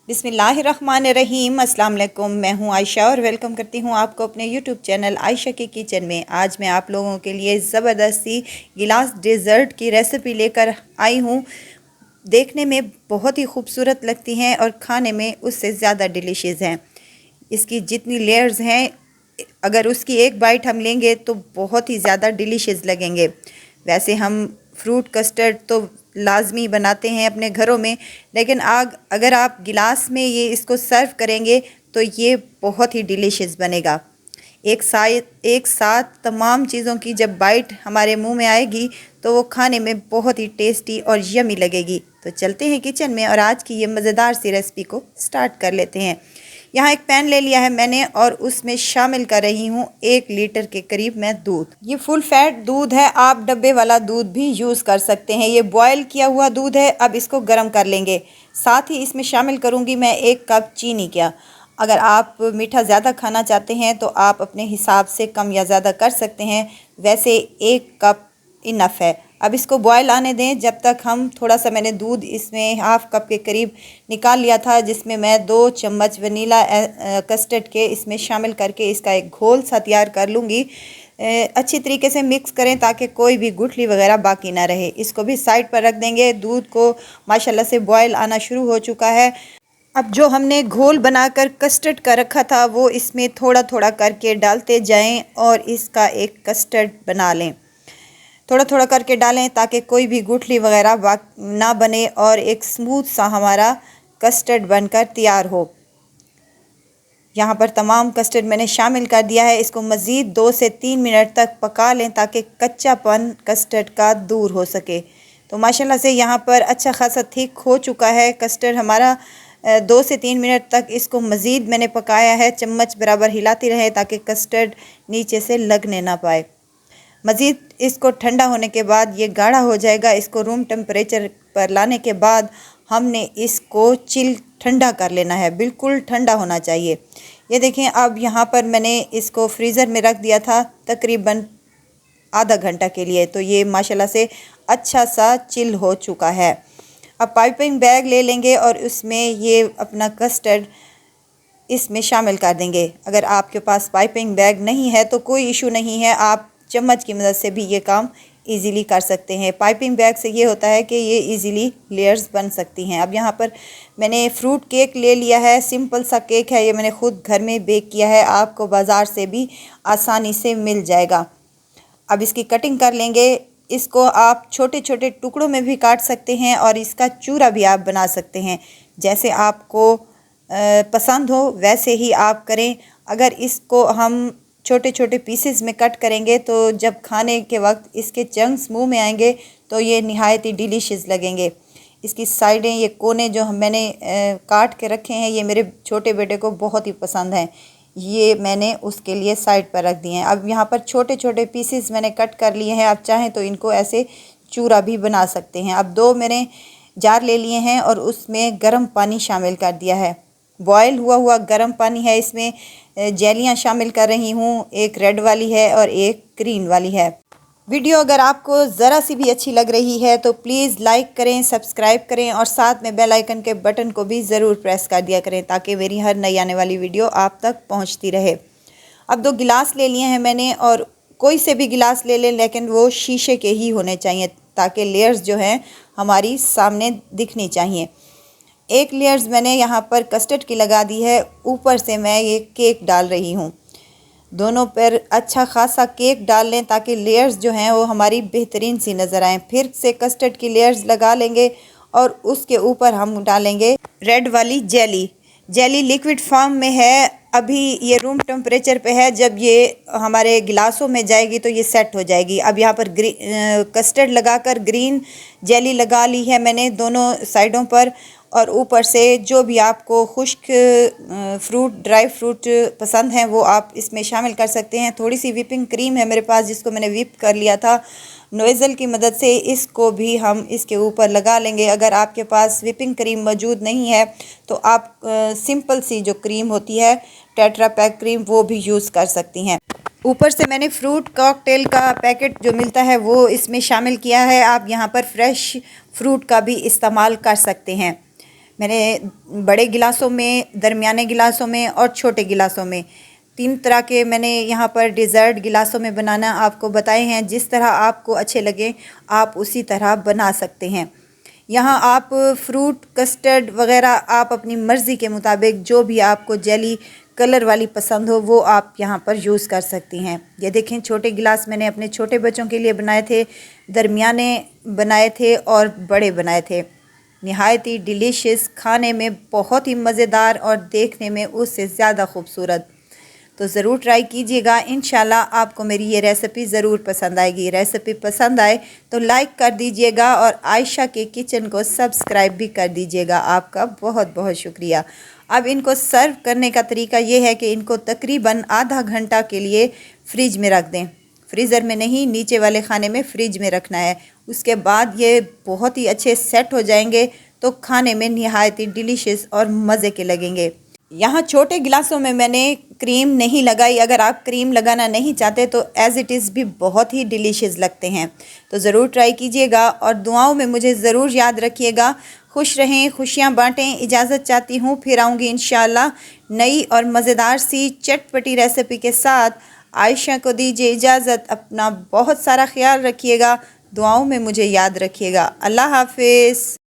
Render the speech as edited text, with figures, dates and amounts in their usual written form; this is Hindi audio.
बिस्मिल्लाहिर्रहमानिर्रहीम। अस्सलाम वालेकुम। मैं हूं आयशा और वेलकम करती हूं आपको अपने यूट्यूब चैनल आयशा के किचन में। आज मैं आप लोगों के लिए ज़बरदस्ती गिलास डेज़र्ट की रेसिपी लेकर आई हूं। देखने में बहुत ही खूबसूरत लगती हैं और खाने में उससे ज़्यादा डिलीशियस हैं। इसकी जितनी लेयर्स हैं, अगर उसकी एक बाइट हम लेंगे तो बहुत ही ज़्यादा डिलीशियस लगेंगे। वैसे हम फ्रूट कस्टर्ड तो लाजमी बनाते हैं अपने घरों में, लेकिन अगर आप गिलास में ये इसको सर्व करेंगे तो ये बहुत ही डिलीशियस बनेगा। एक साथ तमाम चीज़ों की जब बाइट हमारे मुंह में आएगी तो वो खाने में बहुत ही टेस्टी और यमी लगेगी। तो चलते हैं किचन में और आज की ये मज़ेदार सी रेसिपी को स्टार्ट कर लेते हैं। यहाँ एक पैन ले लिया है मैंने और उसमें शामिल कर रही हूँ 1 लीटर के करीब मैं दूध। ये फुल फैट दूध है, आप डब्बे वाला दूध भी यूज़ कर सकते हैं। ये बॉयल किया हुआ दूध है। अब इसको गर्म कर लेंगे। साथ ही इसमें शामिल करूँगी मैं 1 कप चीनी। क्या अगर आप मीठा ज़्यादा खाना चाहते हैं तो आप अपने हिसाब से कम या ज़्यादा कर सकते हैं, वैसे 1 कप इनफ है। अब इसको बॉयल आने दें जब तक हम थोड़ा सा, मैंने दूध इसमें हाफ़ कप के करीब निकाल लिया था, जिसमें मैं 2 चम्मच वनीला कस्टर्ड के इसमें शामिल करके इसका एक घोल सा तैयार कर लूँगी। अच्छी तरीके से मिक्स करें ताकि कोई भी गुठली वगैरह बाकी ना रहे। इसको भी साइड पर रख देंगे। दूध को माशाल्लाह से बॉयल आना शुरू हो चुका है। अब जो हमने घोल बनाकर कस्टर्ड का रखा था वो इसमें थोड़ा थोड़ा करके डालते जाएं और इसका एक कस्टर्ड बना लें। थोड़ा थोड़ा करके डालें ताकि कोई भी गुठली वगैरह ना बने और एक स्मूथ सा हमारा कस्टर्ड बनकर तैयार हो। यहाँ पर तमाम कस्टर्ड मैंने शामिल कर दिया है। इसको मज़ीद 2 से 3 मिनट तक पका लें ताकि कच्चापन कस्टर्ड का दूर हो सके। तो माशाल्लाह से यहाँ पर अच्छा खासा थिक हो चुका है कस्टर्ड हमारा। 2 से 3 मिनट तक इसको मज़ीद मैंने पकाया है। चम्मच बराबर हिलाती रहे ताकि कस्टर्ड नीचे से लगने ना पाए। मज़ीद इसको ठंडा होने के बाद ये गाढ़ा हो जाएगा। इसको रूम टेम्परेचर पर लाने के बाद हमने इसको ठंडा कर लेना है। बिल्कुल ठंडा होना चाहिए। ये देखें, अब यहाँ पर मैंने इसको फ्रीज़र में रख दिया था तकरीबन आधा घंटा के लिए। तो ये माशाल्लाह से अच्छा सा चिल हो चुका है। अब पाइपिंग बैग ले लेंगे और उसमें ये अपना कस्टर्ड इसमें शामिल कर देंगे। अगर आपके पास पाइपिंग बैग नहीं है तो कोई इशू नहीं है, आप चम्मच की मदद से भी ये काम इजीली कर सकते हैं। पाइपिंग बैग से ये होता है कि ये इजीली लेयर्स बन सकती हैं। अब यहाँ पर मैंने फ्रूट केक ले लिया है। सिंपल सा केक है, ये मैंने ख़ुद घर में बेक किया है। आपको बाज़ार से भी आसानी से मिल जाएगा। अब इसकी कटिंग कर लेंगे। इसको आप छोटे छोटे टुकड़ों में भी काट सकते हैं और इसका चूरा भी आप बना सकते हैं। जैसे आपको पसंद हो वैसे ही आप करें। अगर इसको हम छोटे छोटे पीसेस में कट करेंगे तो जब खाने के वक्त इसके चंक्स मुंह में आएंगे तो ये नहायत ही डिलीशियस लगेंगे। इसकी साइडें, ये कोने जो मैंने काट के रखे हैं, ये मेरे छोटे बेटे को बहुत ही पसंद हैं। ये मैंने उसके लिए साइड पर रख दिए हैं। अब यहाँ पर छोटे छोटे पीसेस मैंने कट कर लिए हैं। आप चाहें तो इनको ऐसे चूरा भी बना सकते हैं। अब 2 मैंने जार ले लिए हैं और उसमें गर्म पानी शामिल कर दिया है। बॉयल हुआ गर्म पानी है। इसमें जेलियाँ शामिल कर रही हूँ। एक रेड वाली है और एक ग्रीन वाली है। वीडियो अगर आपको ज़रा सी भी अच्छी लग रही है तो प्लीज़ लाइक करें, सब्सक्राइब करें और साथ में बेल आइकन के बटन को भी ज़रूर प्रेस कर दिया करें ताकि मेरी हर नई आने वाली वीडियो आप तक पहुंचती रहे। अब 2 गिलास ले लिए हैं मैंने, और कोई से भी गिलास ले लें लेकिन वो शीशे के ही होने चाहिए ताकि लेयर्स जो हैं हमारी सामने दिखनी चाहिए। 1 लेयर्स मैंने यहाँ पर कस्टर्ड की लगा दी है। ऊपर से मैं ये केक डाल रही हूँ। दोनों पर अच्छा खासा केक डाल लें ताकि लेयर्स जो हैं वो हमारी बेहतरीन सी नज़र आएँ। फिर से कस्टर्ड की लेयर्स लगा लेंगे और उसके ऊपर हम डालेंगे रेड वाली जेली लिक्विड फॉर्म में है। अभी ये रूम टेम्परेचर पे है। जब ये हमारे गिलासों में जाएगी तो ये सेट हो जाएगी। अब यहाँ पर कस्टर्ड लगाकर ग्रीन जेली लगा ली है मैंने दोनों साइडों पर, और ऊपर से जो भी आपको खुश्क फ्रूट, ड्राई फ्रूट पसंद हैं वो आप इसमें शामिल कर सकते हैं। थोड़ी सी व्हिपिंग क्रीम है मेरे पास जिसको मैंने व्हिप कर लिया था नोज़ल की मदद से। इसको भी हम इसके ऊपर लगा लेंगे। अगर आपके पास व्हिपिंग क्रीम मौजूद नहीं है तो आप सिंपल सी जो क्रीम होती है टेट्रा पैक क्रीम वो भी यूज़ कर सकती हैं। ऊपर से मैंने फ्रूट कॉकटेल का पैकेट जो मिलता है वो इसमें शामिल किया है। आप यहाँ पर फ्रेश फ्रूट का भी इस्तेमाल कर सकते हैं। मैंने बड़े गिलासों में, दरमियाने गिलासों में और छोटे गिलासों में 3 तरह के मैंने यहाँ पर डिज़र्ट गिलासों में बनाना आपको बताए हैं। जिस तरह आपको अच्छे लगे आप उसी तरह बना सकते हैं। यहाँ आप फ्रूट कस्टर्ड वग़ैरह आप अपनी मर्ज़ी के मुताबिक जो भी आपको जेली कलर वाली पसंद हो वो आप यहाँ पर यूज़ कर सकती हैं। ये देखें, छोटे गिलास मैंने अपने छोटे बच्चों के लिए बनाए थे, दरमियाने बनाए थे और बड़े बनाए थे। निहायत ही डिलीशियस, खाने में बहुत ही मज़ेदार और देखने में उससे ज़्यादा खूबसूरत। तो ज़रूर ट्राई कीजिएगा। इंशाल्लाह आपको मेरी ये रेसिपी ज़रूर पसंद आएगी। रेसिपी पसंद आए तो लाइक कर दीजिएगा और आयशा के किचन को सब्सक्राइब भी कर दीजिएगा। आपका बहुत बहुत शुक्रिया। अब इनको सर्व करने का तरीका ये है कि इनको तकरीबन आधा घंटा के लिए फ्रिज में रख दें। फ्रीज़र में नहीं, नीचे वाले खाने में फ्रिज में रखना है। उसके बाद ये बहुत ही अच्छे सेट हो जाएंगे तो खाने में निहायत ही डिलीशियस और मज़े के लगेंगे। यहाँ छोटे गिलासों में मैंने क्रीम नहीं लगाई। अगर आप क्रीम लगाना नहीं चाहते तो एज़ इट इज़ भी बहुत ही डिलीशियस लगते हैं। तो ज़रूर ट्राई कीजिएगा और दुआओं में मुझे ज़रूर याद रखिएगा। खुश रहें, खुशियाँ बांटें। इजाज़त चाहती हूँ, फिर आऊँगी इंशाल्लाह नई और मज़ेदार सी चटपटी रेसिपी के साथ। आयशा को दीजिए इजाज़त। अपना बहुत सारा ख्याल रखिएगा, दुआओं में मुझे याद रखिएगा। अल्लाह हाफिज़।